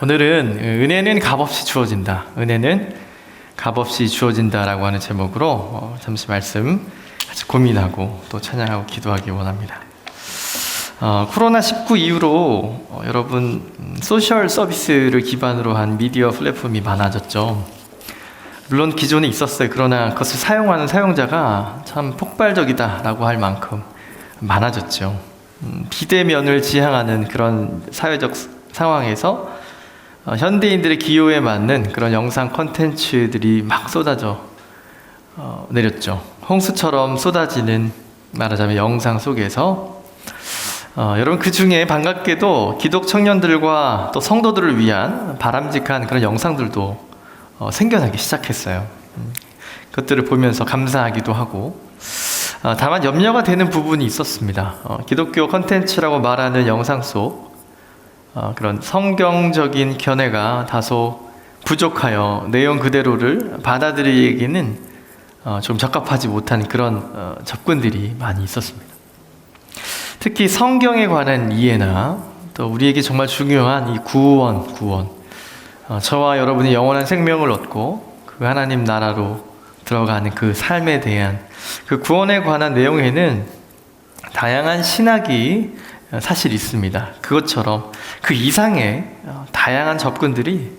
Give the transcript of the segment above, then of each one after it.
오늘은 은혜는 값없이 주어진다. 은혜는 값없이 주어진다라고 하는 제목으로 잠시 말씀 같이 고민하고 또 찬양하고 기도하기 원합니다. 코로나19 이후로 여러분 소셜 서비스를 기반으로 한 미디어 플랫폼이 많아졌죠. 물론 기존에 있었어요. 그러나 그것을 사용하는 사용자가 참 폭발적이다라고 할 만큼 많아졌죠. 비대면을 지향하는 그런 사회적 상황에서 현대인들의 기호에 맞는 그런 영상 콘텐츠들이 막 쏟아져 내렸죠. 홍수처럼 쏟아지는 말하자면 영상 속에서 여러분 그 중에 반갑게도 기독 청년들과 또 성도들을 위한 바람직한 그런 영상들도 생겨나기 시작했어요. 그것들을 보면서 감사하기도 하고 다만 염려가 되는 부분이 있었습니다. 기독교 콘텐츠라고 말하는 영상 속 그런 성경적인 견해가 다소 부족하여 내용 그대로를 받아들이기에는 좀 적합하지 못한 그런 접근들이 많이 있었습니다. 특히 성경에 관한 이해나 또 우리에게 정말 중요한 이 구원 저와 여러분이 영원한 생명을 얻고 그 하나님 나라로 들어가는 그 삶에 대한 그 구원에 관한 내용에는 다양한 신학이 사실 있습니다. 그것처럼 그 이상의 다양한 접근들이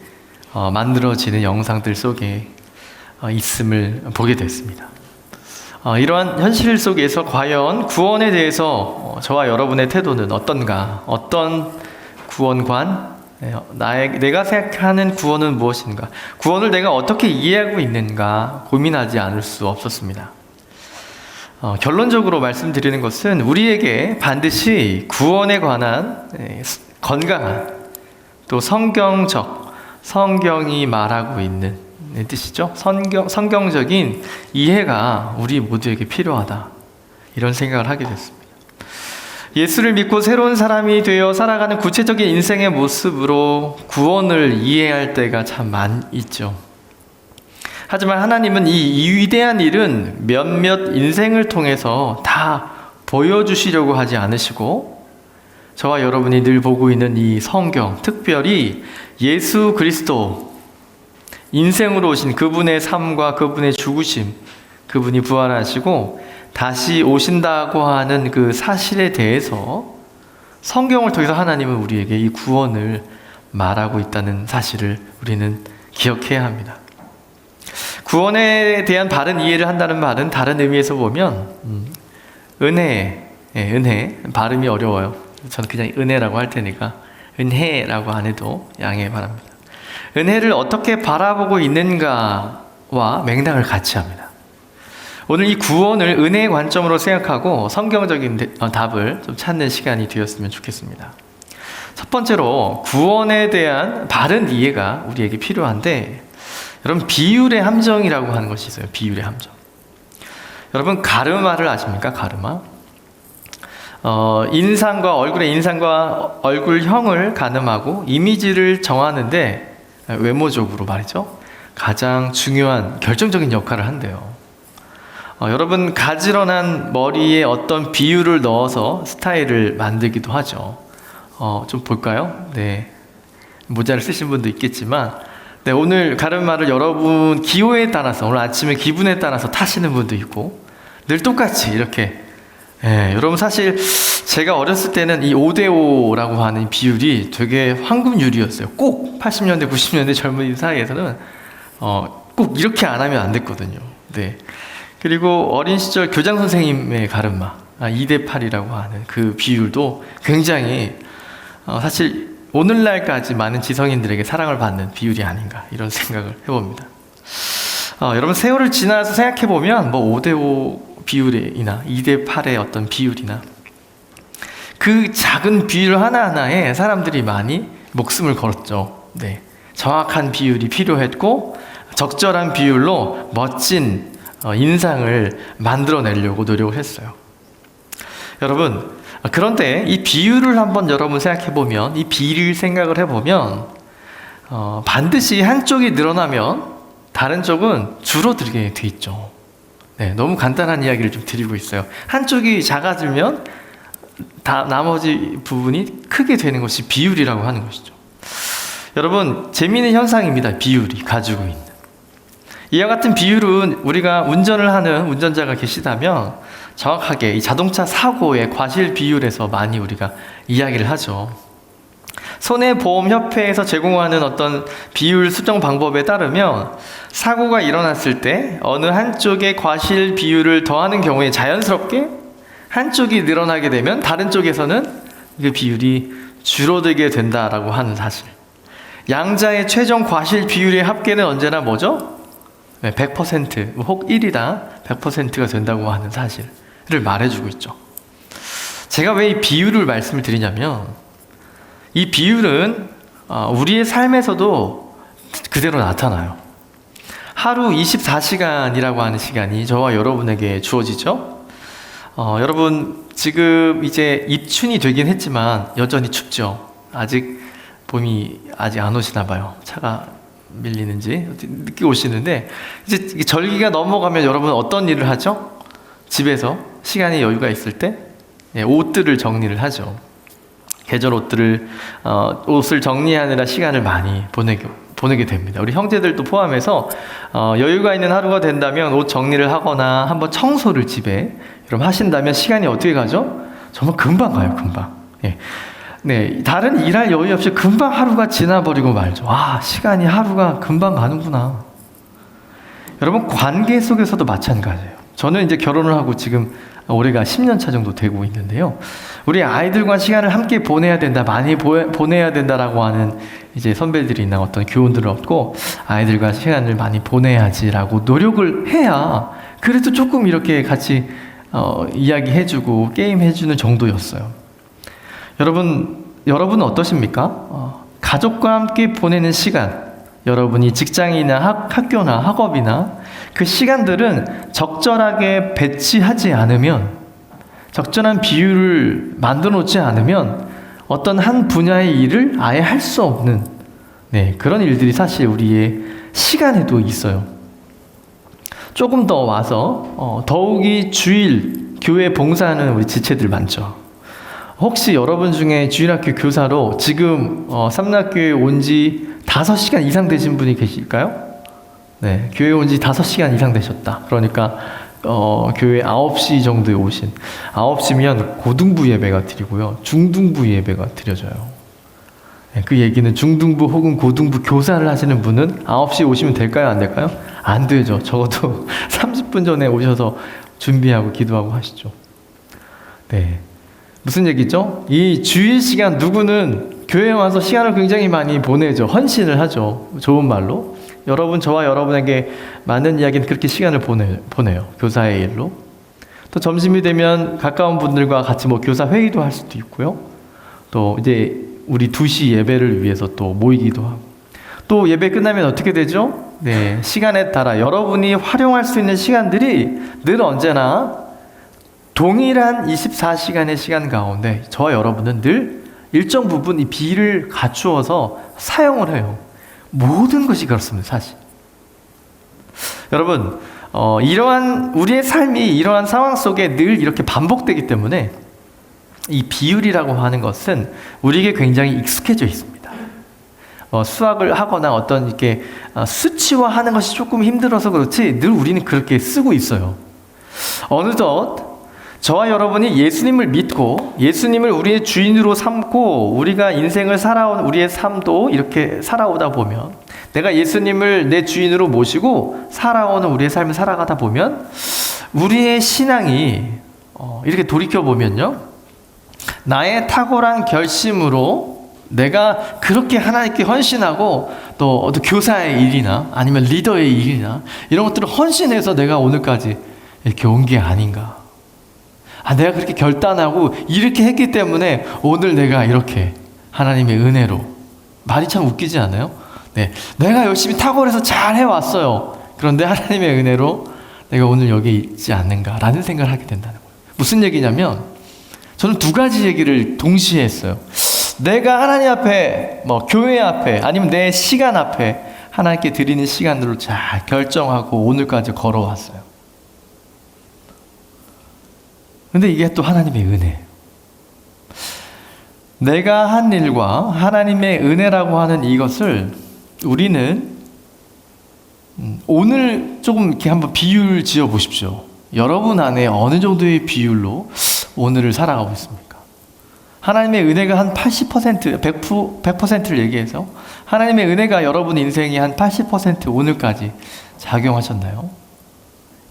만들어지는 영상들 속에 있음을 보게 됐습니다. 이러한 현실 속에서 과연 구원에 대해서 저와 여러분의 태도는 어떤가? 어떤 구원관? 내가 생각하는 구원은 무엇인가? 구원을 내가 어떻게 이해하고 있는가? 고민하지 않을 수 없었습니다. 결론적으로 말씀드리는 것은 우리에게 반드시 구원에 관한 건강한 또 성경이 말하고 있는 뜻이죠. 성경적인 이해가 우리 모두에게 필요하다. 이런 생각을 하게 됐습니다. 예수를 믿고 새로운 사람이 되어 살아가는 구체적인 인생의 모습으로 구원을 이해할 때가 참 많이 있죠. 하지만 하나님은 이 위대한 일은 몇몇 인생을 통해서 다 보여주시려고 하지 않으시고 저와 여러분이 늘 보고 있는 이 성경, 특별히 예수 그리스도 인생으로 오신 그분의 삶과 그분의 죽으심, 그분이 부활하시고 다시 오신다고 하는 그 사실에 대해서 성경을 통해서 하나님은 우리에게 이 구원을 말하고 있다는 사실을 우리는 기억해야 합니다. 구원에 대한 바른 이해를 한다는 말은 다른 의미에서 보면 은혜, 발음이 어려워요. 저는 그냥 은혜라고 할 테니까 은혜라고 안 해도 양해 바랍니다. 은혜를 어떻게 바라보고 있는가와 맥락을 같이 합니다. 오늘 이 구원을 은혜의 관점으로 생각하고 성경적인 답을 좀 찾는 시간이 되었으면 좋겠습니다. 첫 번째로 구원에 대한 바른 이해가 우리에게 필요한데 여러분 비율의 함정이라고 하는 것이 있어요. 비율의 함정. 여러분 가르마를 아십니까? 가르마. 얼굴의 인상과 얼굴형을 가늠하고 이미지를 정하는데 외모적으로 말이죠. 가장 중요한 결정적인 역할을 한대요. 여러분 가지런한 머리에 어떤 비율을 넣어서 스타일을 만들기도 하죠. 좀 볼까요? 네. 모자를 쓰신 분도 있겠지만 네, 오늘 가르마를 여러분 기호에 따라서 오늘 아침에 기분에 따라서 타시는 분도 있고 늘 똑같이 이렇게 여러분 사실 제가 어렸을 때는 이 5대5라고 하는 비율이 되게 황금률이었어요. 꼭 80년대 90년대 젊은이 사이에서는 꼭 이렇게 안 하면 안 됐거든요. 네. 그리고 어린 시절 교장 선생님의 가르마 2대8이라고 하는 그 비율도 굉장히 사실 오늘날까지 많은 지성인들에게 사랑을 받는 비율이 아닌가 이런 생각을 해봅니다. 여러분 세월을 지나서 생각해보면 5대5 비율이나 2대8의 어떤 비율이나 그 작은 비율 하나하나에 사람들이 많이 목숨을 걸었죠. 네, 정확한 비율이 필요했고 적절한 비율로 멋진 인상을 만들어내려고 노력을 했어요. 여러분 그런데 이 비율을 한번 여러분 생각해보면 이 비율 생각을 해보면 반드시 한쪽이 늘어나면 다른 쪽은 줄어들게 돼 있죠. 네, 너무 간단한 이야기를 좀 드리고 있어요. 한쪽이 작아지면 나머지 부분이 크게 되는 것이 비율이라고 하는 것이죠. 여러분, 재미있는 현상입니다. 비율이 가지고 있는. 이와 같은 비율은 우리가 운전을 하는 운전자가 계시다면 정확하게 이 자동차 사고의 과실 비율에서 많이 우리가 이야기를 하죠. 손해보험협회에서 제공하는 어떤 비율 수정 방법에 따르면 사고가 일어났을 때 어느 한쪽의 과실 비율을 더하는 경우에 자연스럽게 한쪽이 늘어나게 되면 다른 쪽에서는 그 비율이 줄어들게 된다라고 하는 사실. 양자의 최종 과실 비율의 합계는 언제나 뭐죠? 100% 혹 1이다 100%가 된다고 하는 사실을 말해주고 있죠. 제가 왜 이 비율을 말씀을 드리냐면 이 비율은 우리의 삶에서도 그대로 나타나요. 하루 24시간이라고 하는 시간이 저와 여러분에게 주어지죠. 여러분 지금 이제 입춘이 되긴 했지만 여전히 춥죠. 아직 봄이 아직 안 오시나 봐요. 차가 밀리는지 늦게 오시는데 이제 절기가 넘어가면 여러분 어떤 일을 하죠? 집에서 시간이 여유가 있을 때 옷들을 정리를 하죠. 계절 옷을 정리하느라 시간을 많이 보내게 됩니다. 우리 형제들도 포함해서 여유가 있는 하루가 된다면 옷 정리를 하거나 한번 청소를 집에 여러분 하신다면 시간이 어떻게 가죠? 정말 금방 가요, 금방. 예. 네, 다른 일할 여유 없이 금방 하루가 지나버리고 말죠. 시간이 하루가 금방 가는구나. 여러분, 관계 속에서도 마찬가지예요. 저는 이제 결혼을 하고 지금 올해가 10년 차 정도 되고 있는데요. 우리 아이들과 시간을 함께 보내야 된다, 많이 보내야 된다라고 하는 이제 선배들이나 어떤 교훈들을 얻고 아이들과 시간을 많이 보내야지라고 노력을 해야 그래도 조금 이렇게 같이 이야기해주고 게임해주는 정도였어요. 여러분은 어떠십니까? 가족과 함께 보내는 시간, 여러분이 직장이나 학교나 학업이나 그 시간들은 적절하게 배치하지 않으면, 적절한 비율을 만들어 놓지 않으면 어떤 한 분야의 일을 아예 할 수 없는 그런 일들이 사실 우리의 시간에도 있어요. 조금 더 와서 더욱이 주일 교회 봉사하는 우리 지체들 많죠. 혹시 여러분 중에 주일학교 교사로 지금 삼락교회에 온 지 5시간 이상 되신 분이 계실까요? 네, 교회에 온 지 5시간 이상 되셨다. 그러니까 교회 9시 정도에 오신 9시면 고등부 예배가 드리고요. 중등부 예배가 드려져요. 네, 그 얘기는 중등부 혹은 고등부 교사를 하시는 분은 9시에 오시면 될까요? 안 될까요? 안 되죠. 적어도 30분 전에 오셔서 준비하고 기도하고 하시죠. 네. 무슨 얘기죠? 이 주일 시간 누구는 교회에 와서 시간을 굉장히 많이 보내죠. 헌신을 하죠. 좋은 말로. 저와 여러분에게 많은 이야기는 그렇게 시간을 보내요. 교사의 일로. 또 점심이 되면 가까운 분들과 같이 교사 회의도 할 수도 있고요. 또 이제 우리 2시 예배를 위해서 또 모이기도 하고. 또 예배 끝나면 어떻게 되죠? 네, 시간에 따라 여러분이 활용할 수 있는 시간들이 늘 언제나 동일한 24시간의 시간 가운데 저와 여러분은 늘 일정 부분 이 비를 갖추어서 사용을 해요. 모든 것이 그렇습니다, 사실. 여러분, 이러한 우리의 삶이 이러한 상황 속에 늘 이렇게 반복되기 때문에 이 비율이라고 하는 것은 우리에게 굉장히 익숙해져 있습니다. 수학을 하거나 어떤 이렇게 수치화하는 것이 조금 힘들어서 그렇지 늘 우리는 그렇게 쓰고 있어요. 어느덧 저와 여러분이 예수님을 믿고 예수님을 우리의 주인으로 삼고 우리가 인생을 살아온 우리의 삶도 이렇게 살아오다 보면 내가 예수님을 내 주인으로 모시고 살아오는 우리의 삶을 살아가다 보면 우리의 신앙이 이렇게 돌이켜보면요, 나의 탁월한 결심으로 내가 그렇게 하나님께 헌신하고 또 어떤 교사의 일이나 아니면 리더의 일이나 이런 것들을 헌신해서 내가 오늘까지 이렇게 온 게 아닌가. 내가 그렇게 결단하고 이렇게 했기 때문에 오늘 내가 이렇게 하나님의 은혜로, 말이 참 웃기지 않아요? 네, 내가 열심히 탁월해서 잘 해왔어요. 그런데 하나님의 은혜로 내가 오늘 여기 있지 않는가라는 생각을 하게 된다는 거예요. 무슨 얘기냐면 저는 2가지 얘기를 동시에 했어요. 내가 하나님 앞에, 교회 앞에, 아니면 내 시간 앞에 하나님께 드리는 시간으로 잘 결정하고 오늘까지 걸어왔어요. 근데 이게 또 하나님의 은혜예요. 내가 한 일과 하나님의 은혜라고 하는 이것을 우리는 오늘 조금 이렇게 한번 비율 지어 보십시오. 여러분 안에 어느 정도의 비율로 오늘을 살아가고 있습니까? 하나님의 은혜가 한 80%, 100%를 얘기해서 하나님의 은혜가 여러분 인생이 한 80% 오늘까지 작용하셨나요?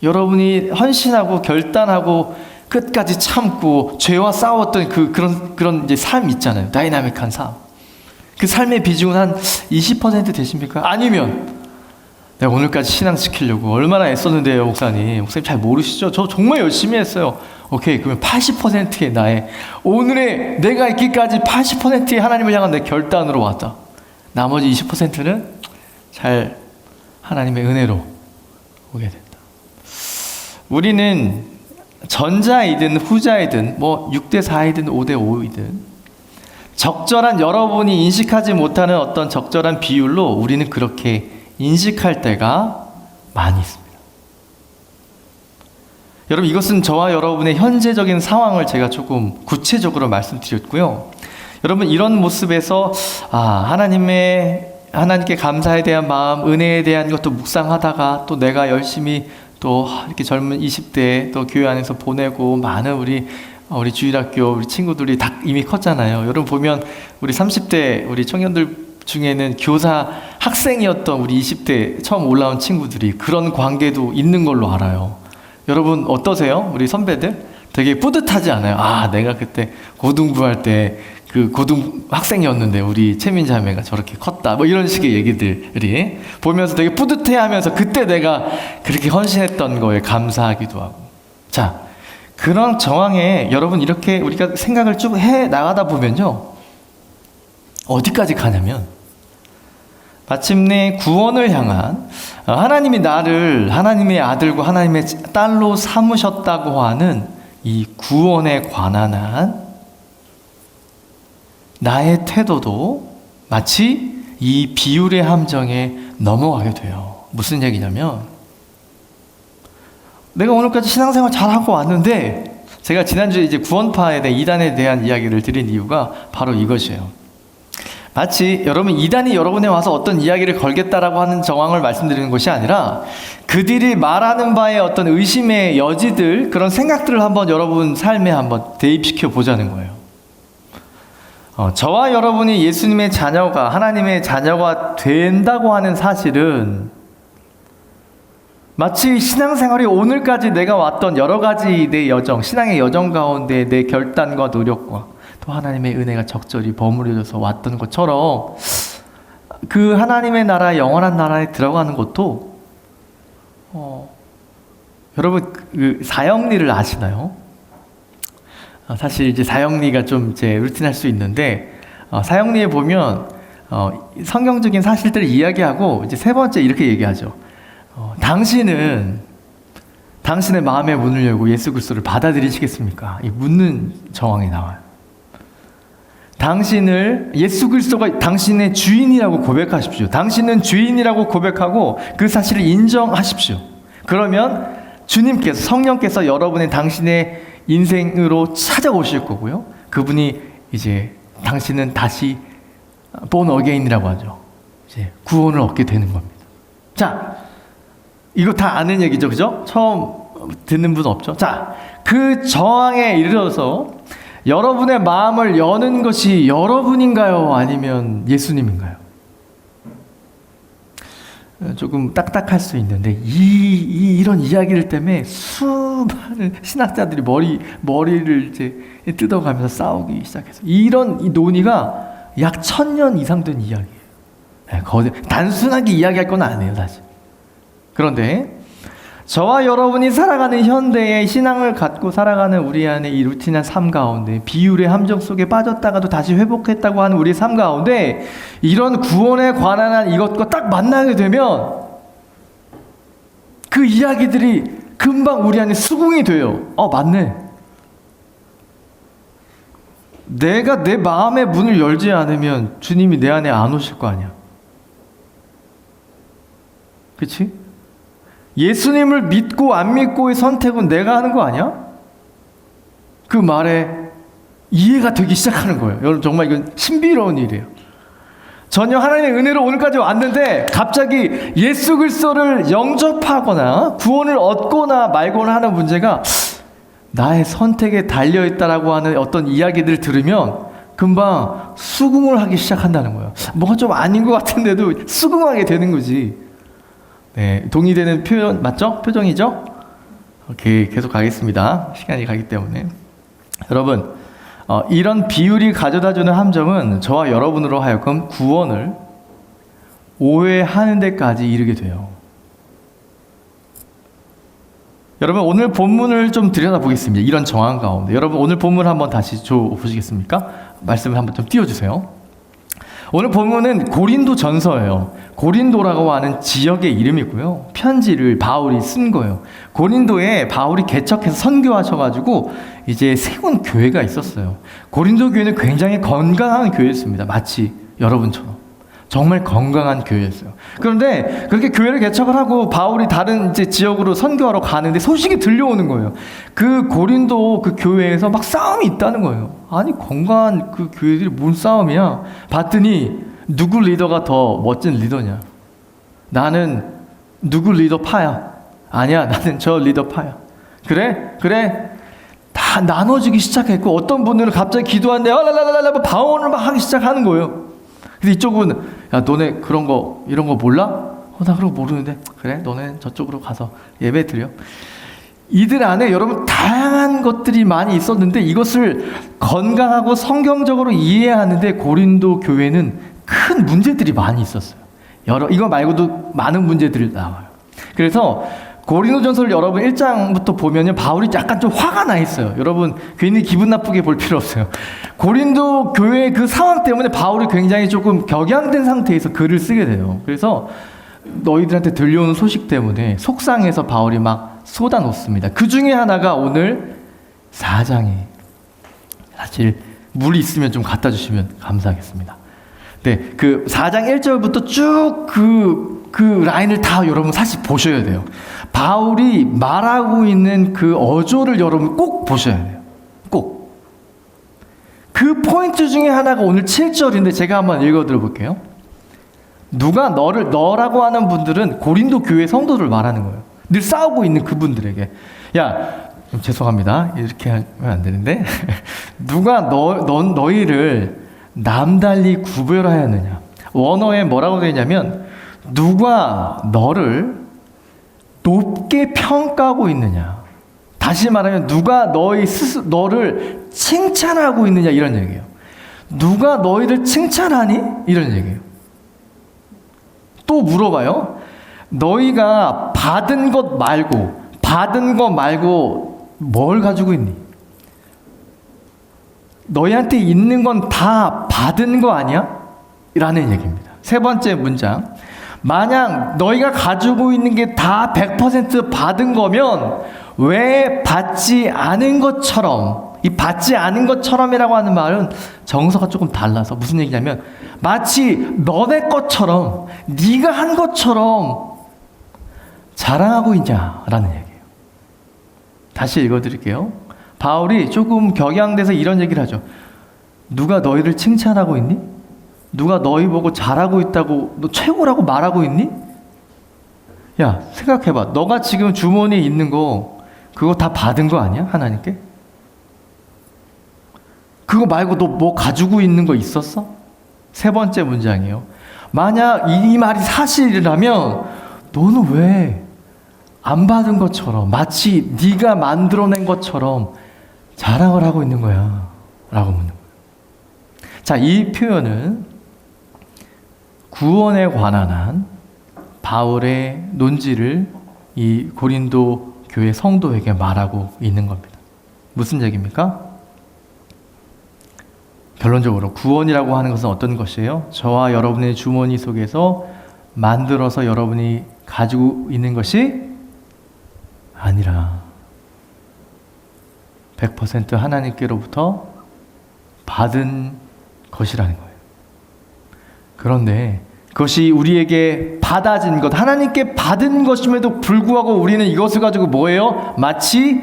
여러분이 헌신하고 결단하고 끝까지 참고 죄와 싸웠던 그런 이제 삶 있잖아요. 다이나믹한 삶. 그 삶의 비중은 한 20% 되십니까? 아니면 내가 오늘까지 신앙 지키려고 얼마나 애썼는데요, 목사님. 목사님 잘 모르시죠? 저 정말 열심히 했어요. 오케이, 그러면 80%의 나의 오늘의 내가 있기까지 80%의 하나님을 향한 내 결단으로 왔다. 나머지 20%는 잘 하나님의 은혜로 오게 된다. 우리는 전자이든 후자이든 6대 4이든 5대 5이든 적절한 여러분이 인식하지 못하는 어떤 적절한 비율로 우리는 그렇게 인식할 때가 많이 있습니다. 여러분, 이것은 저와 여러분의 현재적인 상황을 제가 조금 구체적으로 말씀드렸고요. 여러분, 이런 모습에서 하나님께 감사에 대한 마음, 은혜에 대한 것도 묵상하다가 또 내가 열심히 또 이렇게 젊은 20대 또 교회 안에서 보내고 많은 우리 주일학교 우리 친구들이 다 이미 컸잖아요. 여러분 보면 우리 30대 우리 청년들 중에는 교사 학생이었던 우리 20대 처음 올라온 친구들이 그런 관계도 있는 걸로 알아요. 여러분 어떠세요? 우리 선배들 되게 뿌듯하지 않아요? 내가 그때 고등부할 때 그 고등 학생이었는데 우리 채민 자매가 저렇게 컸다. 이런 식의 얘기들이 보면서 되게 뿌듯해하면서 그때 내가 그렇게 헌신했던 거에 감사하기도 하고. 자, 그런 정황에 여러분 이렇게 우리가 생각을 쭉 해 나가다 보면요, 어디까지 가냐면 마침내 구원을 향한 하나님이 나를 하나님의 아들과 하나님의 딸로 삼으셨다고 하는 이 구원에 관한 한 나의 태도도 마치 이 비율의 함정에 넘어가게 돼요. 무슨 얘기냐면 내가 오늘까지 신앙생활 잘하고 왔는데, 제가 지난주에 이제 구원파에 대한 이단에 대한 이야기를 드린 이유가 바로 이것이에요. 마치 여러분 이단이 여러분에 와서 어떤 이야기를 걸겠다라고 하는 정황을 말씀드리는 것이 아니라 그들이 말하는 바에 어떤 의심의 여지들, 그런 생각들을 한번 여러분 삶에 한번 대입시켜 보자는 거예요. 저와 여러분이 예수님의 자녀가, 하나님의 자녀가 된다고 하는 사실은 마치 신앙생활이 오늘까지 내가 왔던 여러 가지 내 여정, 신앙의 여정 가운데 내 결단과 노력과 또 하나님의 은혜가 적절히 버무려져서 왔던 것처럼 그 하나님의 나라, 영원한 나라에 들어가는 것도 여러분 그 사형리를 아시나요? 사실 이제 사형리가 좀 이제 루틴할 수 있는데, 사형리에 보면 성경적인 사실들을 이야기하고 이제 세 번째 이렇게 얘기하죠. 당신은 당신의 마음의 문을 열고 예수 그리스도를 받아들이시겠습니까? 이 묻는 정황이 나와요. 당신을 예수 그리스도가 당신의 주인이라고 고백하십시오. 당신은 주인이라고 고백하고 그 사실을 인정하십시오. 그러면 주님께서, 성령께서 여러분의 당신의 인생으로 찾아오실 거고요. 그분이 이제 당신은 다시 born again이라고 하죠. 이제 구원을 얻게 되는 겁니다. 자, 이거 다 아는 얘기죠, 그죠? 처음 듣는 분 없죠? 자, 그 저항에 이르러서 여러분의 마음을 여는 것이 여러분인가요? 아니면 예수님인가요? 조금 딱딱할 수 있는데 이런 이야기를 때문에 수많은 신학자들이 머리를 이제 뜯어가면서 싸우기 시작해서 이런 이 논의가 약 1000년 이상 된 이야기예요. 단순하게 이야기할 건 아니에요, 사실. 그런데 저와 여러분이 살아가는 현대의 신앙을 갖고 살아가는 우리 안에 이 루틴한 삶 가운데, 비율의 함정 속에 빠졌다가도 다시 회복했다고 하는 우리 삶 가운데 이런 구원에 관한 한 이것과 딱 만나게 되면 그 이야기들이 금방 우리 안에 수긍이 돼요. 맞네. 내가 내 마음의 문을 열지 않으면 주님이 내 안에 안 오실 거 아니야. 그치? 예수님을 믿고 안 믿고의 선택은 내가 하는 거 아니야? 그 말에 이해가 되기 시작하는 거예요. 여러분 정말 이건 신비로운 일이에요. 전혀 하나님의 은혜로 오늘까지 왔는데 갑자기 예수 그리스도를 영접하거나 구원을 얻거나 말거나 하는 문제가 나의 선택에 달려있다라고 하는 어떤 이야기들을 들으면 금방 수긍을 하기 시작한다는 거예요. 뭐가 좀 아닌 것 같은데도 수긍하게 되는 거지. 네, 동의되는 표현 맞죠? 표정이죠? 오케이, 계속 가겠습니다. 시간이 가기 때문에. 여러분, 이런 비율이 가져다주는 함정은 저와 여러분으로 하여금 구원을 오해하는 데까지 이르게 돼요. 여러분, 오늘 본문을 좀 들여다보겠습니다. 이런 정황 가운데. 여러분, 오늘 본문 한번 다시 보시겠습니까? 말씀을 한번 좀 띄워주세요. 오늘 본문은 고린도 전서예요. 고린도라고 하는 지역의 이름이고요. 편지를 바울이 쓴 거예요. 고린도에 바울이 개척해서 선교하셔가지고 이제 세운 교회가 있었어요. 고린도 교회는 굉장히 건강한 교회였습니다. 마치 여러분처럼. 정말 건강한 교회였어요. 그런데 그렇게 교회를 개척을 하고 바울이 다른 이제 지역으로 선교하러 가는데 소식이 들려오는 거예요. 그 고린도 그 교회에서 막 싸움이 있다는 거예요. 아니 건강한 그 교회들이 뭔 싸움이야? 봤더니 누구 리더가 더 멋진 리더냐? 나는 누구 리더 파야? 아니야, 나는 저 리더 파야. 그래? 다 나눠지기 시작했고 어떤 분들은 갑자기 기도하는데 방언을 막 하기 시작하는 거예요. 근데 이쪽은 야 너네 그런 거 이런 거 몰라? 나 그런 거 모르는데. 그래 너네 저쪽으로 가서 예배 드려. 이들 안에 여러분 다양한 것들이 많이 있었는데 이것을 건강하고 성경적으로 이해하는데 고린도 교회는 큰 문제들이 많이 있었어요. 이거 말고도 많은 문제들이 나와요. 그래서 고린도전서를 여러분 1장부터 보면요 바울이 약간 좀 화가 나 있어요. 여러분 괜히 기분 나쁘게 볼 필요 없어요. 고린도 교회의 그 상황 때문에 바울이 굉장히 조금 격양된 상태에서 글을 쓰게 돼요. 그래서 너희들한테 들려오는 소식 때문에 속상해서 바울이 막 쏟아놓습니다. 그 중에 하나가 오늘 4장에 사실 물이 있으면 좀 갖다 주시면 감사하겠습니다. 네, 그 4장 1절부터 쭉 그 라인을 다 여러분 사실 보셔야 돼요. 바울이 말하고 있는 그 어조를 여러분 꼭 보셔야 돼요. 꼭. 그 포인트 중에 하나가 오늘 7절인데 제가 한번 읽어드려 볼게요. 누가 너라고 하는 분들은 고린도 교회 성도들 말하는 거예요. 늘 싸우고 있는 그분들에게. 야, 죄송합니다. 이렇게 하면 안 되는데. 누가 너희를 남달리 구별하였느냐. 원어에 뭐라고 되어 있냐면 누가 너를 높게 평가하고 있느냐. 다시 말하면 누가 너를 칭찬하고 있느냐 이런 얘기예요. 누가 너희를 칭찬하니? 이런 얘기예요. 또 물어봐요. 너희가 받은 것 말고 뭘 가지고 있니? 너희한테 있는 건 다 받은 거 아니야? 라는 얘기입니다. 세 번째 문장. 만약 너희가 가지고 있는 게 다 100% 받은 거면 왜 받지 않은 것처럼, 이 받지 않은 것처럼이라고 하는 말은 정서가 조금 달라서 무슨 얘기냐면 마치 너네 것처럼 네가 한 것처럼 자랑하고 있냐라는 얘기예요. 다시 읽어드릴게요. 바울이 조금 격양돼서 이런 얘기를 하죠. 누가 너희를 칭찬하고 있니? 누가 너희 보고 잘하고 있다고 너 최고라고 말하고 있니? 야 생각해봐. 너가 지금 주머니에 있는 거 그거 다 받은 거 아니야? 하나님께? 그거 말고 너 뭐 가지고 있는 거 있었어? 세 번째 문장이에요. 만약 이 말이 사실이라면 너는 왜 안 받은 것처럼 마치 네가 만들어낸 것처럼 자랑을 하고 있는 거야 라고 묻는 거예요. 자, 이 표현은 구원에 관한 한 바울의 논지를 이 고린도 교회 성도에게 말하고 있는 겁니다. 무슨 얘기입니까? 결론적으로 구원이라고 하는 것은 어떤 것이에요? 저와 여러분의 주머니 속에서 만들어서 여러분이 가지고 있는 것이 아니라 100% 하나님께로부터 받은 것이라는 거예요. 그런데 그것이 우리에게 받아진 것, 하나님께 받은 것임에도 불구하고 우리는 이것을 가지고 뭐예요? 마치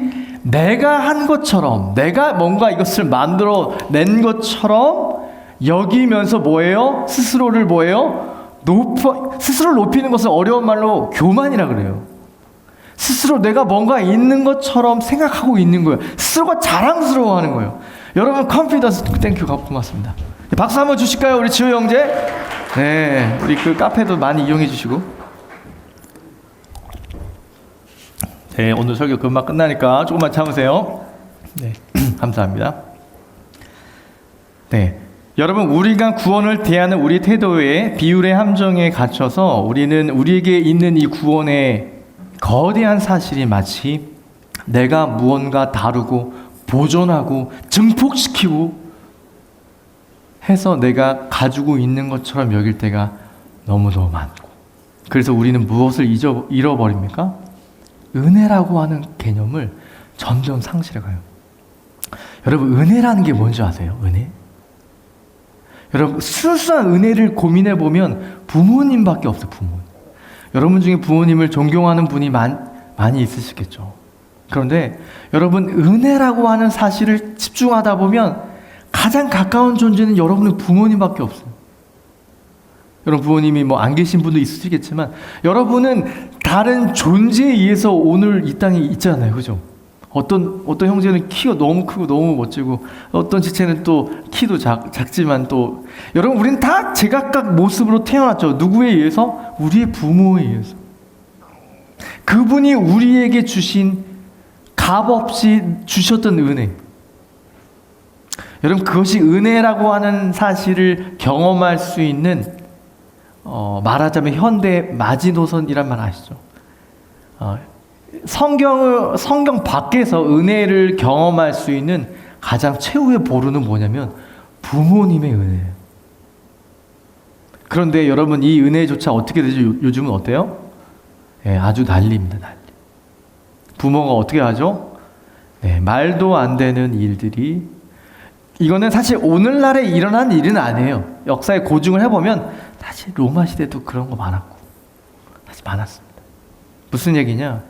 내가 한 것처럼, 내가 뭔가 이것을 만들어 낸 것처럼 여기면서 뭐예요? 스스로를 뭐예요? 스스로를 높이는 것을 어려운 말로 교만이라 그래요. 스스로 내가 뭔가 있는 것처럼 생각하고 있는 거예요. 스스로가 자랑스러워하는 거예요. 여러분 컨피던스 땡큐 고맙습니다. 박수 한번 주실까요, 우리 지호 형제? 네, 우리 그 카페도 많이 이용해 주시고. 네, 오늘 설교 금방 끝나니까 조금만 참으세요. 네, 감사합니다. 네, 여러분 우리가 구원을 대하는 우리 태도의 비율의 함정에 갇혀서 우리는 우리에게 있는 이 구원의 거대한 사실이 마치 내가 무언가 다루고 보존하고 증폭시키고 해서 내가 가지고 있는 것처럼 여길 때가 너무너무 많고, 그래서 우리는 무엇을 잃어버립니까? 은혜라고 하는 개념을 점점 상실해가요. 여러분 은혜라는 게 뭔지 아세요? 은혜? 여러분 순수한 은혜를 고민해보면 부모님밖에 없어요. 부모님. 여러분 중에 부모님을 존경하는 분이 많이 있으시겠죠. 그런데 여러분 은혜라고 하는 사실을 집중하다 보면 가장 가까운 존재는 여러분의 부모님밖에 없어요. 여러분 부모님이 뭐 안 계신 분도 있으시겠지만 여러분은 다른 존재에 의해서 오늘 이 땅에 있잖아요. 그죠? 어떤 형제는 키가 너무 크고 너무 멋지고, 어떤 지체는 또 키도 작지만 또 여러분 우리는 다 제각각 모습으로 태어났죠. 누구에 의해서? 우리의 부모에 의해서. 그분이 우리에게 주신 값없이 주셨던 은혜. 여러분 그것이 은혜라고 하는 사실을 경험할 수 있는 말하자면 현대 마지노선이란 말 아시죠? 성경 밖에서 은혜를 경험할 수 있는 가장 최후의 보루는 뭐냐면 부모님의 은혜예요. 그런데 여러분 이 은혜조차 어떻게 되죠? 요즘은 어때요? 네, 아주 난리입니다. 난리. 부모가 어떻게 하죠? 네, 말도 안 되는 일들이, 이거는 사실 오늘날에 일어난 일은 아니에요. 역사의 고증을 해보면 사실 로마 시대도 그런 거 많았고 사실 많았습니다. 무슨 얘기냐?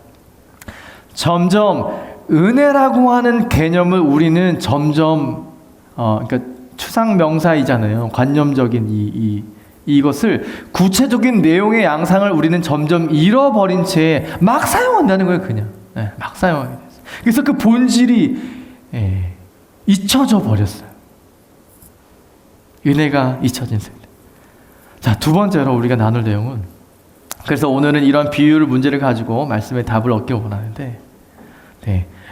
점점 은혜라고 하는 개념을 우리는 점점 그러니까 추상 명사이잖아요. 관념적인 이것을 구체적인 내용의 양상을 우리는 점점 잃어버린 채 막 사용한다는 거예요. 그냥 막 사용하게 됐어요. 그래서 그 본질이 잊혀져 버렸어요. 은혜가 잊혀진 세대. 자, 두 번째로 우리가 나눌 내용은, 그래서 오늘은 이런 비유를 문제를 가지고 말씀의 답을 얻기 원하는데,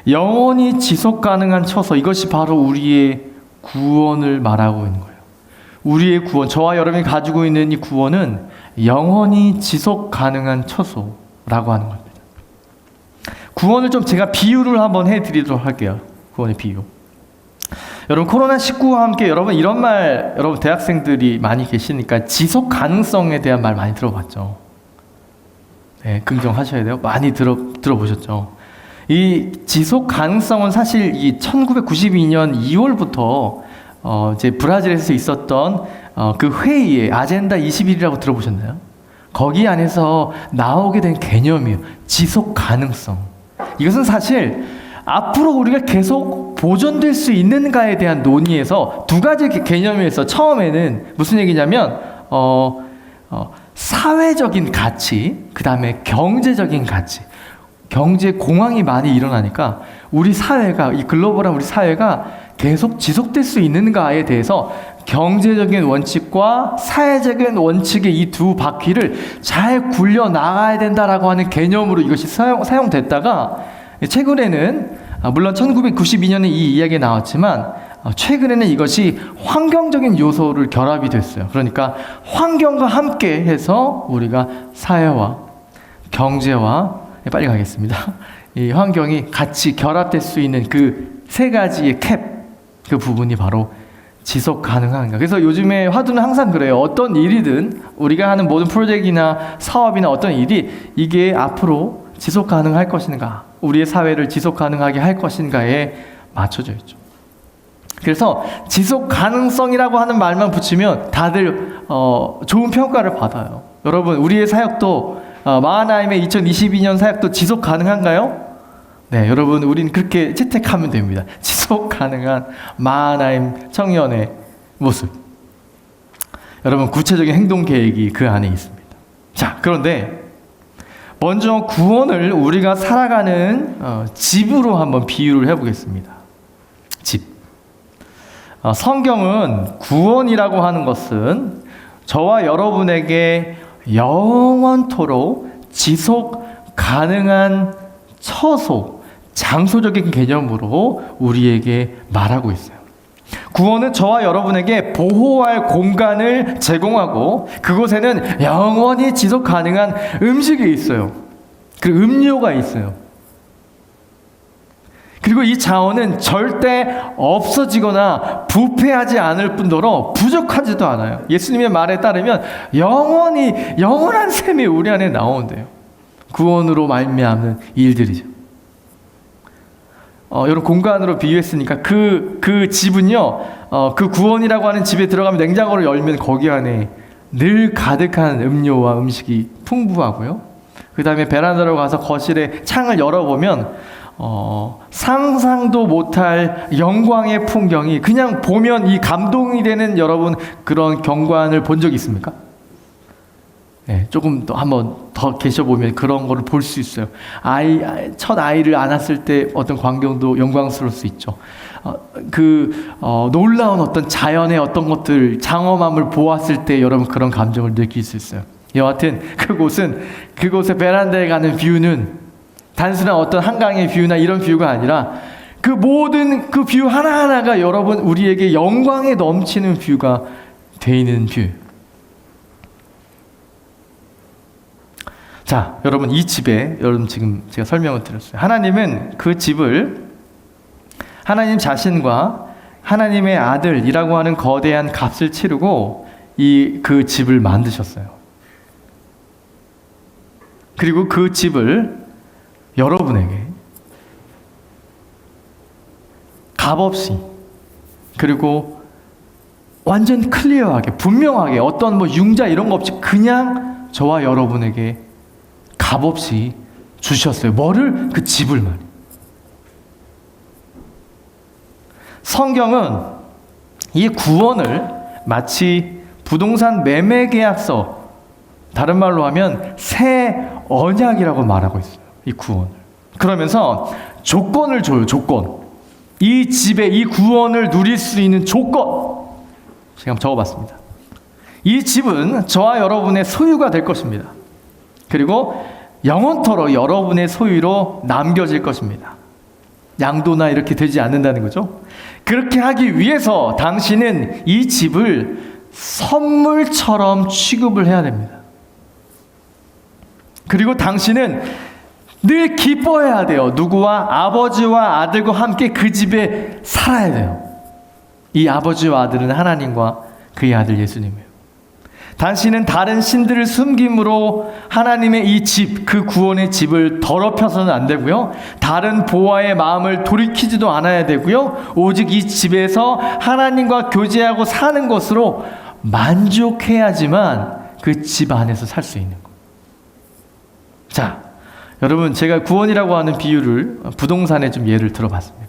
영원히 지속 가능한 처소, 이것이 바로 우리의 구원을 말하고 있는 거예요. 우리의 구원, 저와 여러분이 가지고 있는 이 구원은 영원히 지속 가능한 처소라고 하는 겁니다. 구원을 좀 제가 비유를 한번 해드리도록 할게요. 구원의 비유. 여러분 코로나19와 함께 여러분 이런 말, 여러분 대학생들이 많이 계시니까 지속 가능성에 대한 말 많이 들어봤죠. 네, 긍정하셔야 돼요. 많이 들어보셨죠. 이 지속 가능성은 사실 이 1992년 2월부터 이제 브라질에서 있었던 그 회의에 아젠다 21이라고 들어보셨나요? 거기 안에서 나오게 된 개념이에요. 지속 가능성. 이것은 사실 앞으로 우리가 계속 보존될 수 있는가에 대한 논의에서 두 가지 개념에서, 처음에는 무슨 얘기냐면 사회적인 가치, 그 다음에 경제적인 가치. 경제 공황이 많이 일어나니까 우리 사회가, 이 글로벌한 우리 사회가 계속 지속될 수 있는가에 대해서 경제적인 원칙과 사회적인 원칙의 이 두 바퀴를 잘 굴려 나가야 된다라고 하는 개념으로 이것이 사용됐다가, 최근에는 물론 1992년에 이 이야기가 나왔지만 최근에는 이것이 환경적인 요소를 결합이 됐어요. 그러니까 환경과 함께 해서 우리가 사회와 경제와, 빨리 가겠습니다. 이 환경이 같이 결합될 수 있는 그 세 가지의 캡, 그 부분이 바로 지속 가능한가. 그래서 요즘에 화두는 항상 그래요. 어떤 일이든 우리가 하는 모든 프로젝트나 사업이나 어떤 일이 이게 앞으로 지속 가능할 것인가, 우리의 사회를 지속 가능하게 할 것인가에 맞춰져 있죠. 그래서 지속 가능성이라고 하는 말만 붙이면 다들 좋은 평가를 받아요. 여러분 우리의 사역도 마하나임의 2022년 사역도 지속 가능한가요? 네, 여러분, 우린 그렇게 채택하면 됩니다. 지속 가능한 마하나임 청년의 모습. 여러분, 구체적인 행동 계획이 그 안에 있습니다. 자, 그런데 먼저 구원을 우리가 살아가는 집으로 한번 비유를 해보겠습니다. 집. 성경은 구원이라고 하는 것은 저와 여러분에게 영원토록 지속 가능한 처소, 장소적인 개념으로 우리에게 말하고 있어요. 구원은 저와 여러분에게 보호할 공간을 제공하고 그곳에는 영원히 지속 가능한 음식이 있어요. 그리고 음료가 있어요. 그리고 이 자원은 절대 없어지거나 부패하지 않을 뿐더러 부족하지도 않아요. 예수님의 말에 따르면 영원한 샘이 우리 안에 나오는데요. 구원으로 말미암는 일들이죠. 여러분, 공간으로 비유했으니까 그 집은요, 그 구원이라고 하는 집에 들어가면 냉장고를 열면 거기 안에 늘 가득한 음료와 음식이 풍부하고요. 그 다음에 베란다로 가서 거실에 창을 열어보면 상상도 못할 영광의 풍경이 그냥 보면 이 감동이 되는 여러분 그런 경관을 본 적 있습니까? 네, 조금 더 한번 더 계셔보면 그런 거를 볼 수 있어요. 첫 아이를 안았을 때 어떤 광경도 영광스러울 수 있죠. 놀라운 어떤 자연의 어떤 것들, 장엄함을 보았을 때 여러분 그런 감정을 느낄 수 있어요. 여하튼 그곳의 베란다에 가는 뷰는 단순한 어떤 한강의 뷰나 이런 뷰가 아니라 그 모든 그 뷰 하나하나가 여러분 우리에게 영광에 넘치는 뷰가 되는 뷰. 자, 여러분, 이 집에 여러분 지금 제가 설명을 드렸어요. 하나님은 그 집을 하나님 자신과 하나님의 아들이라고 하는 거대한 값을 치르고 그 집을 만드셨어요. 그리고 그 집을 여러분에게 값없이 그리고 완전 클리어하게 분명하게 어떤 융자 이런 거 없이 그냥 저와 여러분에게 값없이 주셨어요. 뭐를? 그 집을 말이에요. 성경은 이 구원을 마치 부동산 매매 계약서, 다른 말로 하면 새 언약이라고 말하고 있어요. 이 구원을. 그러면서 조건을 줘요. 조건. 이 집에 이 구원을 누릴 수 있는 조건. 제가 한번 적어봤습니다. 이 집은 저와 여러분의 소유가 될 것입니다. 그리고 영원토록 여러분의 소유로 남겨질 것입니다. 양도나 이렇게 되지 않는다는 거죠. 그렇게 하기 위해서 당신은 이 집을 선물처럼 취급을 해야 됩니다. 그리고 당신은 늘 기뻐해야 돼요. 누구와? 아버지와 아들과 함께 그 집에 살아야 돼요. 이 아버지와 아들은 하나님과 그의 아들 예수님이에요. 당신은 다른 신들을 숨김으로 하나님의 이 집, 그 구원의 집을 더럽혀서는 안 되고요. 다른 보아의 마음을 돌이키지도 않아야 되고요. 오직 이 집에서 하나님과 교제하고 사는 것으로 만족해야지만 그 집 안에서 살 수 있는 거예요. 자, 여러분, 제가 구원이라고 하는 비유를 부동산에 좀 예를 들어봤습니다.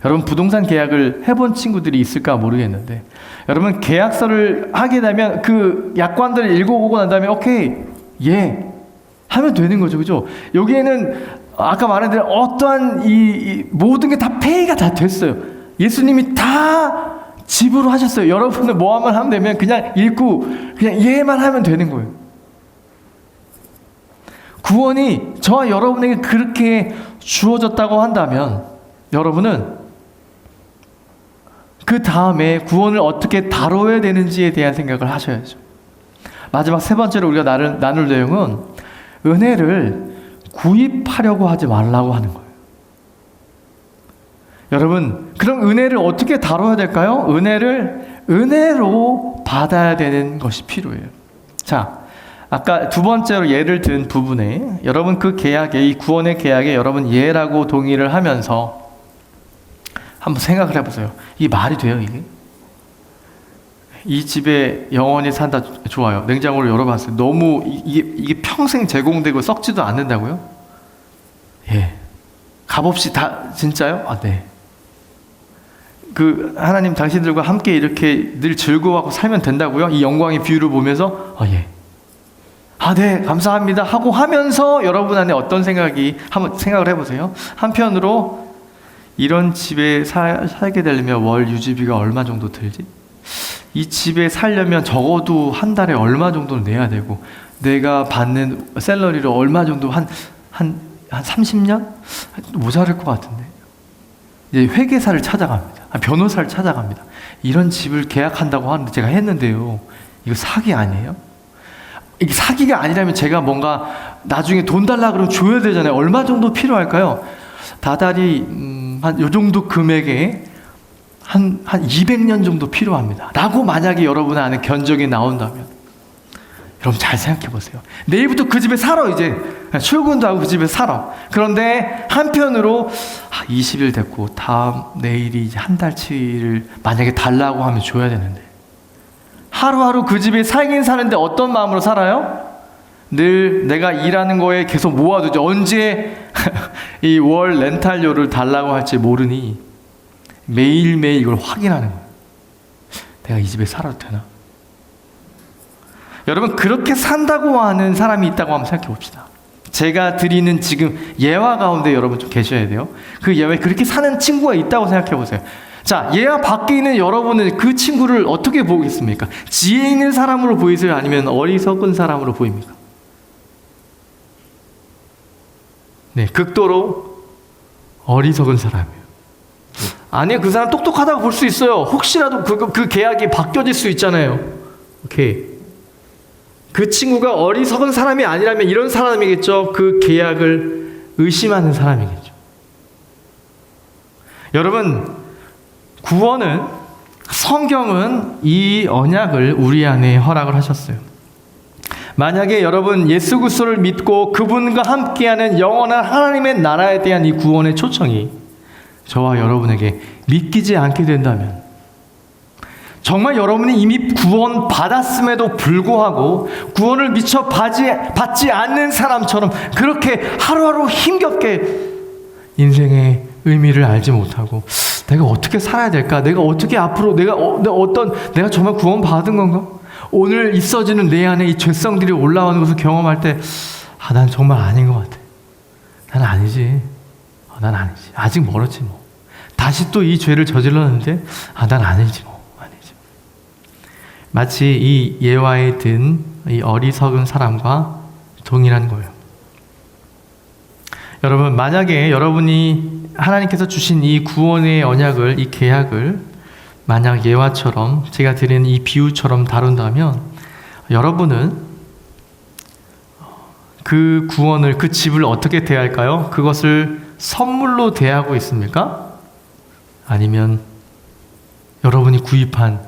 여러분, 부동산 계약을 해본 친구들이 있을까 모르겠는데, 여러분, 계약서를 하게 되면 그 약관들을 읽어보고 난 다음에 오케이, 예 하면 되는 거죠. 그죠? 여기에는 아까 말한 대로 어떠한 이 모든 게 다 페이가 다 됐어요. 예수님이 다 집으로 하셨어요. 여러분은 뭐만 하면 되면 그냥 읽고 그냥 예만 하면 되는 거예요. 구원이 저와 여러분에게 그렇게 주어졌다고 한다면 여러분은 그 다음에 구원을 어떻게 다뤄야 되는지에 대한 생각을 하셔야죠. 마지막 세 번째로 우리가 나눌 내용은 은혜를 구입하려고 하지 말라고 하는 거예요. 여러분, 그럼 은혜를 어떻게 다뤄야 될까요? 은혜를 은혜로 받아야 되는 것이 필요해요. 자, 아까 두 번째로 예를 든 부분에 여러분 그 계약에, 이 구원의 계약에 여러분 예라고 동의를 하면서 한번 생각을 해보세요. 이 말이 돼요, 이게? 이 집에 영원히 산다, 좋아요. 냉장고를 열어봤어요. 너무 이게 평생 제공되고 썩지도 않는다고요? 예. 값없이 다 진짜요? 아, 네. 그 하나님 당신들과 함께 이렇게 늘 즐거워하고 살면 된다고요? 이 영광의 비유를 보면서 예. 아, 네, 감사합니다 하고 하면서 여러분 안에 어떤 생각이, 한번 생각을 해보세요. 한편으로 이런 집에 살게 되려면 월 유지비가 얼마 정도 들지? 이 집에 살려면 적어도 한 달에 얼마 정도는 내야 되고, 내가 받는 샐러리로 얼마 정도 한 30년? 모자랄 것 같은데. 이제 회계사를 찾아갑니다. 변호사를 찾아갑니다. 이런 집을 계약한다고 하는데 제가 했는데요. 이거 사기 아니에요? 이게 사기가 아니라면 제가 뭔가 나중에 돈 달라 그러면 줘야 되잖아요. 얼마 정도 필요할까요? 다달이 한 요 정도 금액에 한 200년 정도 필요합니다. 라고 만약에 여러분 안에 견적이 나온다면, 여러분 잘 생각해 보세요. 내일부터 그 집에 살아. 이제 출근도 하고 그 집에 살아. 그런데 한편으로 20일 됐고 내일이 이제 한 달치를 만약에 달라고 하면 줘야 되는데, 하루하루 그 집에 살긴 사는데 어떤 마음으로 살아요? 늘 내가 일하는 거에 계속 모아두죠. 언제 이 월 렌탈료를 달라고 할지 모르니 매일매일 이걸 확인하는 거예요. 내가 이 집에 살아도 되나? 여러분, 그렇게 산다고 하는 사람이 있다고 한번 생각해 봅시다. 제가 드리는 지금 예화 가운데 여러분 좀 계셔야 돼요. 그 예화에 그렇게 사는 친구가 있다고 생각해 보세요. 자, 예화 밖에 있는 여러분은 그 친구를 어떻게 보겠습니까? 지혜 있는 사람으로 보이세요? 아니면 어리석은 사람으로 보입니까? 네, 극도로 어리석은 사람이에요. 아니, 그 사람 똑똑하다고 볼 수 있어요. 혹시라도 그 계약이 바뀌어질 수 있잖아요. 오케이. 그 친구가 어리석은 사람이 아니라면 이런 사람이겠죠. 그 계약을 의심하는 사람이겠죠. 여러분, 구원은, 성경은 이 언약을 우리 안에 허락을 하셨어요. 만약에 여러분 예수 그리스도를 믿고 그분과 함께하는 영원한 하나님의 나라에 대한 이 구원의 초청이 저와 여러분에게 믿기지 않게 된다면, 정말 여러분이 이미 구원 받았음에도 불구하고 구원을 미처 받지 않는 사람처럼 그렇게 하루하루 힘겹게 인생의 의미를 알지 못하고, 내가 어떻게 살아야 될까? 내가 어떻게 앞으로 내가 정말 구원 받은 건가? 오늘 있어지는 내 안에 이 죄성들이 올라오는 것을 경험할 때, 난 정말 아닌 것 같아. 난 아니지. 난 아니지. 아직 멀었지 뭐. 다시 또 이 죄를 저질렀는데, 난 아니지 뭐. 아니지. 마치 이 예화에 든 이 어리석은 사람과 동일한 거예요. 여러분, 만약에 여러분이 하나님께서 주신 이 구원의 언약을, 이 계약을 만약 예화처럼, 제가 드리는 이 비유처럼 다룬다면, 여러분은 그 구원을, 그 집을 어떻게 대할까요? 그것을 선물로 대하고 있습니까? 아니면 여러분이 구입한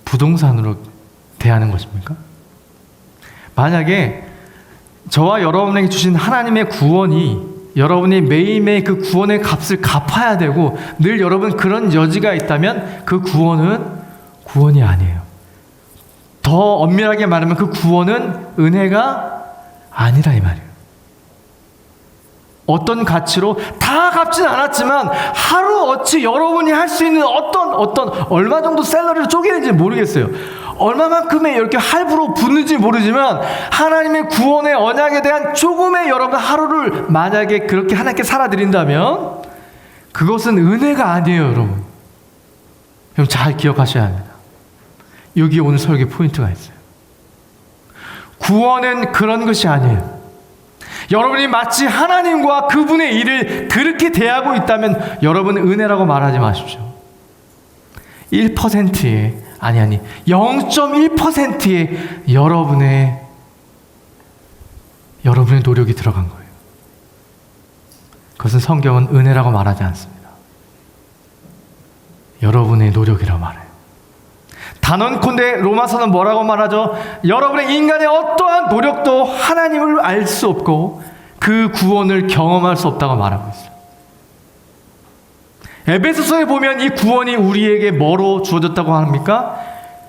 부동산으로 대하는 것입니까? 만약에 저와 여러분에게 주신 하나님의 구원이 여러분이 매일매일 그 구원의 값을 갚아야 되고 늘 여러분 그런 여지가 있다면, 그 구원은 구원이 아니에요. 더 엄밀하게 말하면 그 구원은 은혜가 아니라 이 말이에요. 어떤 가치로 다 갚진 않았지만 하루 어치 여러분이 할 수 있는 어떤 얼마 정도 샐러리를 쪼개는지 모르겠어요. 얼마만큼의 이렇게 할부로 붙는지 모르지만 하나님의 구원의 언약에 대한 조금의 여러분 하루를 만약에 그렇게 하나님께 살아드린다면 그것은 은혜가 아니에요, 여러분. 여러분 잘 기억하셔야 합니다. 여기 오늘 설교 포인트가 있어요. 구원은 그런 것이 아니에요. 여러분이 마치 하나님과 그분의 일을 그렇게 대하고 있다면 여러분 은혜라고 말하지 마십시오. 1%의 0.1%의 여러분의 노력이 들어간 거예요. 그것은 성경은 은혜라고 말하지 않습니다. 여러분의 노력이라고 말해요. 단언컨대 로마서는 뭐라고 말하죠? 여러분의 인간의 어떠한 노력도 하나님을 알 수 없고 그 구원을 경험할 수 없다고 말하고 있어요. 에베소서에 보면 이 구원이 우리에게 뭐로 주어졌다고 합니까?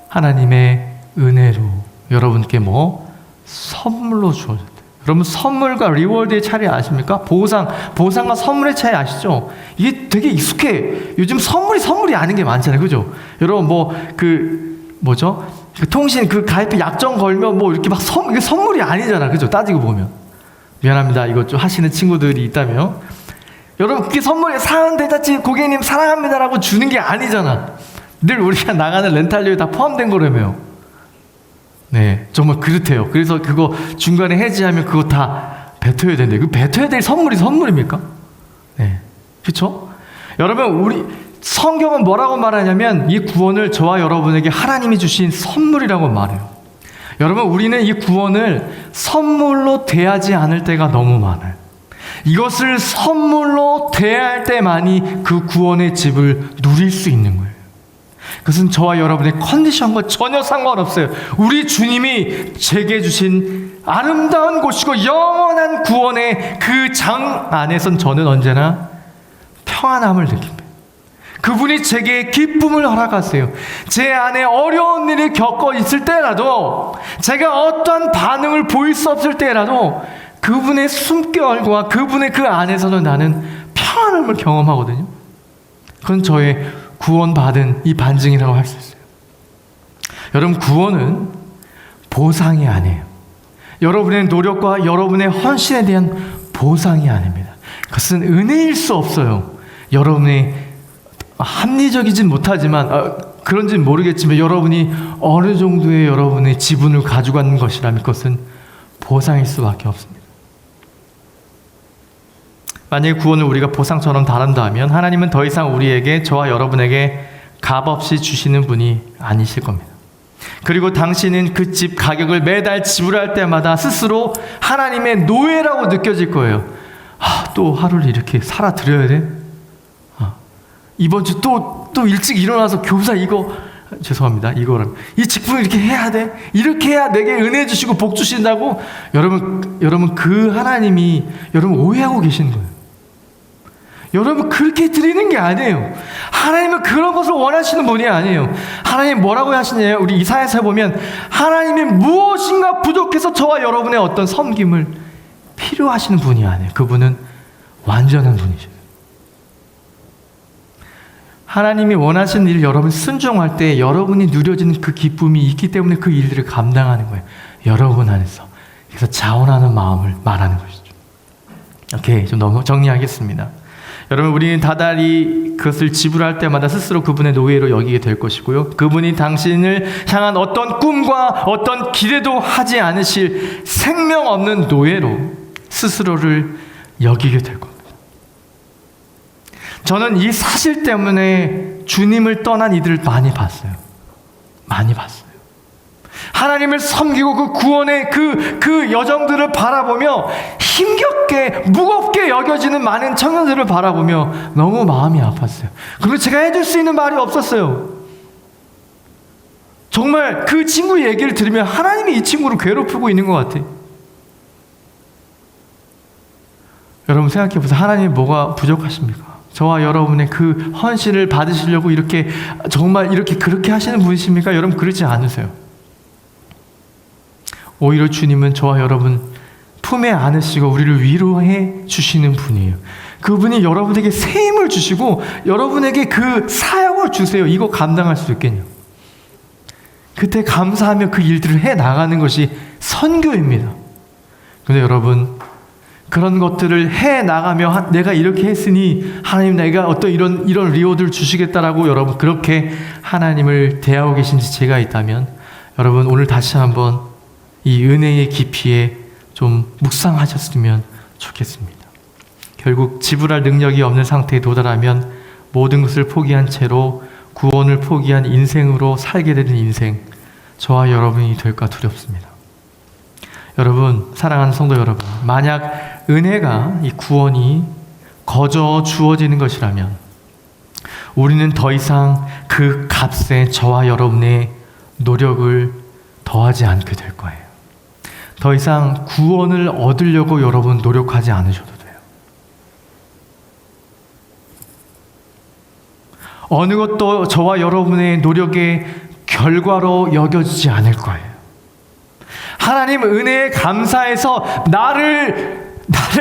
하나님의 은혜로, 여러분께 선물로 주어졌대요. 여러분 선물과 리워드의 차이 아십니까? 보상과 선물의 차이 아시죠? 이게 되게 익숙해. 요즘 선물이 아닌 게 많잖아요, 그죠? 여러분 그 통신 그 가입비 약정 걸면 뭐 이렇게 막 이게 선물이 아니잖아, 그죠? 따지고 보면. 미안합니다, 이거 좀 하시는 친구들이 있다면. 여러분 그게 선물이 대자치 고객님 사랑합니다라고 주는 게 아니잖아. 늘 우리가 나가는 렌탈료에 다 포함된 거라며요. 네, 정말 그렇대요. 그래서 그거 중간에 해지하면 그거 다 뱉어야 된대. 그 뱉어야 될 선물입니까? 네, 그렇죠? 여러분, 우리 성경은 뭐라고 말하냐면 이 구원을 저와 여러분에게 하나님이 주신 선물이라고 말해요. 여러분, 우리는 이 구원을 선물로 대하지 않을 때가 너무 많아요. 이것을 선물로 대할 때만이 그 구원의 집을 누릴 수 있는 거예요. 그것은 저와 여러분의 컨디션과 전혀 상관없어요. 우리 주님이 제게 주신 아름다운 곳이고 영원한 구원의 그 장 안에선 저는 언제나 평안함을 느낍니다. 그분이 제게 기쁨을 허락하세요. 제 안에 어려운 일이 겪어 있을 때라도, 제가 어떠한 반응을 보일 수 없을 때라도 그분의 숨결과 그분의 그 안에서는 나는 평안함을 경험하거든요. 그건 저의 구원받은 이 반증이라고 할 수 있어요. 여러분, 구원은 보상이 아니에요. 여러분의 노력과 여러분의 헌신에 대한 보상이 아닙니다. 그것은 은혜일 수 없어요. 여러분의 합리적이진 못하지만 그런지는 모르겠지만 여러분이 어느 정도의 여러분의 지분을 가져가는 것이라면 그것은 보상일 수밖에 없습니다. 만약에 구원을 우리가 보상처럼 다룬다면 하나님은 더 이상 우리에게, 저와 여러분에게 값없이 주시는 분이 아니실 겁니다. 그리고 당신은 그 집 가격을 매달 지불할 때마다 스스로 하나님의 노예라고 느껴질 거예요. 또 하루를 이렇게 살아드려야 돼? 이번 주 또 일찍 일어나서 교사 이 직분을 이렇게 해야 돼? 이렇게 해야 내게 은혜 주시고 복 주신다고? 여러분 그 하나님이 여러분 오해하고 계신 거예요. 여러분 그렇게 드리는 게 아니에요. 하나님은 그런 것을 원하시는 분이 아니에요. 하나님 뭐라고 하시냐요? 우리 이사야서에 보면 하나님이 무엇인가 부족해서 저와 여러분의 어떤 섬김을 필요하시는 분이 아니에요. 그분은 완전한 분이셔요. 하나님이 원하시는 일을 여러분 순종할 때 여러분이 누려지는 그 기쁨이 있기 때문에 그 일들을 감당하는 거예요. 여러분 안에서. 그래서 자원하는 마음을 말하는 것이죠. 오케이, 좀 너무 정리하겠습니다. 여러분, 우리는 다달이 그것을 지불할 때마다 스스로 그분의 노예로 여기게 될 것이고요. 그분이 당신을 향한 어떤 꿈과 어떤 기대도 하지 않으실 생명 없는 노예로 스스로를 여기게 될 겁니다. 저는 이 사실 때문에 주님을 떠난 이들을 많이 봤어요. 하나님을 섬기고 그 구원의 그 여정들을 바라보며 힘겹게 무겁게 여겨지는 많은 청년들을 바라보며 너무 마음이 아팠어요. 그리고 제가 해줄 수 있는 말이 없었어요. 정말 그 친구 얘기를 들으면 하나님이 이 친구를 괴롭히고 있는 것 같아요. 여러분 생각해 보세요. 하나님이 뭐가 부족하십니까? 저와 여러분의 그 헌신을 받으시려고 그렇게 하시는 분이십니까? 여러분 그렇지 않으세요. 오히려 주님은 저와 여러분 품에 안으시고 우리를 위로해 주시는 분이에요. 그분이 여러분에게 새 힘을 주시고 여러분에게 그 사역을 주세요. 이거 감당할 수 있겠냐? 그때 감사하며 그 일들을 해 나가는 것이 선교입니다. 그런데 여러분, 그런 것들을 해 나가며 내가 이렇게 했으니 하나님 내가 어떤 이런 리워드를 주시겠다라고 여러분 그렇게 하나님을 대하고 계신지 제가 있다면 여러분 오늘 다시 한번 이 은혜의 깊이에 좀 묵상하셨으면 좋겠습니다. 결국 지불할 능력이 없는 상태에 도달하면 모든 것을 포기한 채로 구원을 포기한 인생으로 살게 되는 인생, 저와 여러분이 될까 두렵습니다. 여러분, 사랑하는 성도 여러분, 만약 은혜가, 이 구원이 거저 주어지는 것이라면 우리는 더 이상 그 값에 저와 여러분의 노력을 더하지 않게 될 거예요. 더 이상 구원을 얻으려고 여러분 노력하지 않으셔도 돼요. 어느 것도 저와 여러분의 노력의 결과로 여겨지지 않을 거예요. 하나님 은혜에 감사해서 나를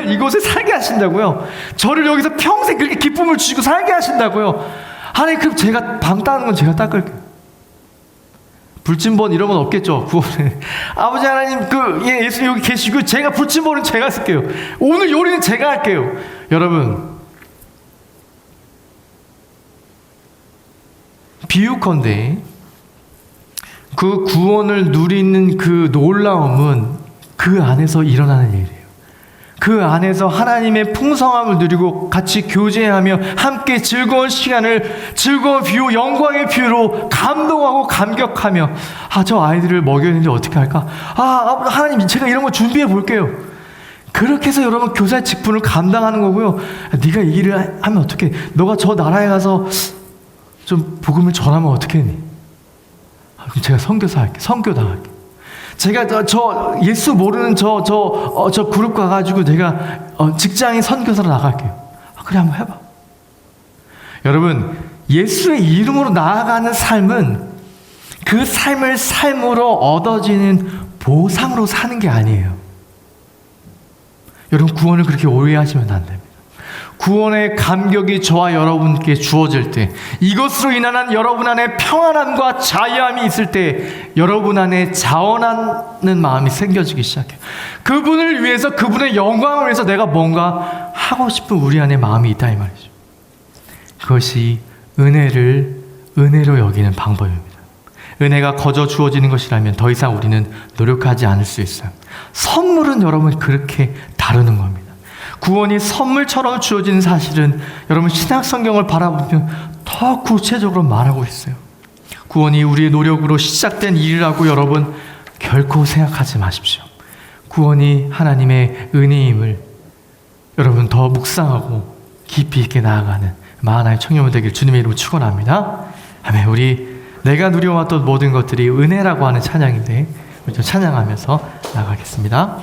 이곳에 살게 하신다고요. 저를 여기서 평생 그렇게 기쁨을 주시고 살게 하신다고요. 하나님, 그럼 제가 방 따는 건 제가 닦을게요. 불침번 이런 건 없겠죠, 구원에. 아버지 하나님, 예수 여기 계시고 제가 불침번은 제가 쓸게요. 오늘 요리는 제가 할게요. 여러분, 비유컨대 그 구원을 누리는 그 놀라움은 그 안에서 일어나는 일이에요. 그 안에서 하나님의 풍성함을 누리고 같이 교제하며 함께 즐거운 시간을, 즐거운 비유, 영광의 비유로 감동하고 감격하며, 저 아이들을 먹여야 되는데 어떻게 할까? 하나님, 제가 이런 거 준비해 볼게요. 그렇게 해서 여러분 교사의 직분을 감당하는 거고요. 네가 이 일을 하면 어떡해? 너가 저 나라에 가서 좀 복음을 전하면 어떻게 했니? 그럼 제가 선교사 할게. 선교 당할게. 제가 저 예수 모르는 저 그룹 가가지고 내가 직장인 선교사로 나갈게요. 그래, 한번 해봐. 여러분, 예수의 이름으로 나아가는 삶은 그 삶을 삶으로 얻어지는 보상으로 사는 게 아니에요. 여러분, 구원을 그렇게 오해하시면 안 됩니다. 구원의 감격이 저와 여러분께 주어질 때, 이것으로 인한 여러분 안에 평안함과 자유함이 있을 때 여러분 안에 자원하는 마음이 생겨지기 시작해요. 그분을 위해서, 그분의 영광을 위해서 내가 뭔가 하고 싶은 우리 안에 마음이 있다, 이 말이죠. 그것이 은혜로 여기는 방법입니다. 은혜가 거저 주어지는 것이라면 더 이상 우리는 노력하지 않을 수 있어요. 선물은 여러분 그렇게 다루는 겁니다. 구원이 선물처럼 주어지는 사실은 여러분 신약 성경을 바라보면 더 구체적으로 말하고 있어요. 구원이 우리의 노력으로 시작된 일이라고 여러분 결코 생각하지 마십시오. 구원이 하나님의 은혜임을 여러분 더 묵상하고 깊이 있게 나아가는 마하나의 청년들 되길 주님의 이름으로 축원합니다. 아멘. 우리 내가 누려왔던 모든 것들이 은혜라고 하는 찬양인데 우리 좀 찬양하면서 나가겠습니다.